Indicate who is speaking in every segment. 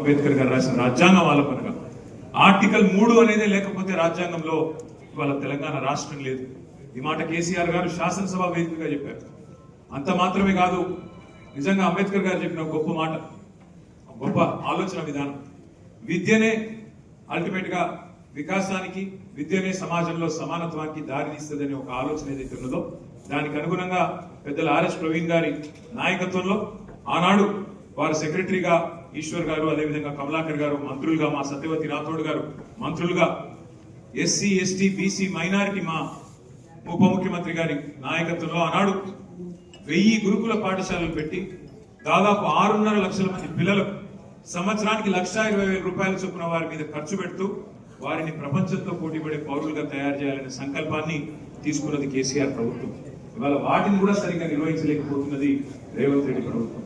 Speaker 1: అంబేద్కర్ గారు రాసిన రాజ్యాంగం ఆలపనగా ఆర్టికల్ 3 అనేది లేకపోతే రాజ్యాంగంలో ఇవాళ తెలంగాణ రాష్ట్రం లేదు. ఈ మాట కేసీఆర్ గారు శాసనసభ వేదికగా చెప్పారు. అంత మాత్రమే కాదు, నిజంగా అంబేద్కర్ గారు చెప్పిన గొప్ప మాట, గొప్ప ఆలోచన విధానం, విద్యనే అల్టిమేట్ గా వికాసానికి, విద్యనే సమాజంలో సమానత్వానికి దారి తీస్తుందనే ఒక ఆలోచన ఏదైతే ఉన్నదో దానికి అనుగుణంగా పెద్దల ఆర్ఎస్ ప్రవీణ్ గారి నాయకత్వంలో ఆనాడు వారి సెక్రటరీగా ఈశ్వర్ గారు, అదేవిధంగా కమలాకర్ గారు మంత్రులుగా, మా సత్యవతి రాథోడ్ గారు మంత్రులుగా, ఎస్సీ ఎస్టీ బీసీ మైనారిటీ మా ఉప ముఖ్యమంత్రి గారి నాయకత్వంలో ఆనాడు 1000 గురుకుల పాఠశాలలు పెట్టి దాదాపు 6.5 లక్షల మంది పిల్లలకు సంవత్సరానికి 1,20,000 రూపాయల చొప్పున వారి మీద ఖర్చు పెడుతూ వారిని ప్రపంచంతో పోటీపడే పౌరులుగా తయారు చేయాలనే సంకల్పాన్ని తీసుకున్నది కేసీఆర్ ప్రభుత్వం. ఇవాళ వాటిని కూడా సరిగ్గా నిర్వహించలేకపోతున్నది రేవంత్ రెడ్డి ప్రభుత్వం.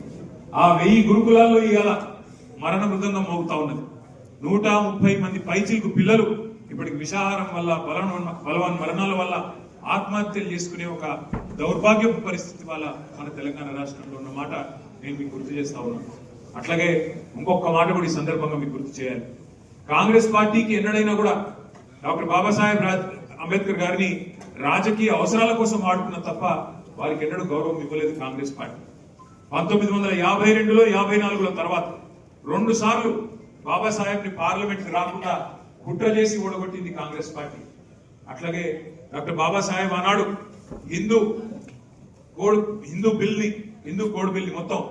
Speaker 1: ఆ 1000 గురుకులాల్లో ఇవాళ మరణ మృదంగం మోగుతా ఉన్నది. 130 మంది పైచిలకు పిల్లలు ఇప్పటికి విషాహారం వల్ల, బలవన్ మరణాల వల్ల ఆత్మహత్యలు చేసుకునే ఒక దౌర్భాగ్యపు పరిస్థితి వల్ల మన తెలంగాణ రాష్ట్రంలో ఉన్న మాట నేను మీకు గుర్తు చేస్తా ఉన్నాను. అట్లాగే ఇంకొక మాట కూడా ఈ సందర్భంగా మీకు గుర్తు చేయాలి. కాంగ్రెస్ పార్టీకి ఎన్నడైనా కూడా డాక్టర్ బాబాసాహెబ్ అంబేద్కర్ గారిని రాజకీయ అవసరాల కోసం వాడుకున్న తప్ప వారికి ఎన్నడూ గౌరవం ఇవ్వలేదు కాంగ్రెస్ పార్టీ. 1952లో 54లో తర్వాత 2 సార్లు బాబాసాహెబ్ ని పార్లమెంట్ రాకుండా కుట్ర చేసి ఓడగొట్టింది కాంగ్రెస్ పార్టీ. అట్లాగే డాక్టర్ బాబాసాహెబ్ ఆనాడు హిందూ కోడ్ బిల్ ని మొత్తం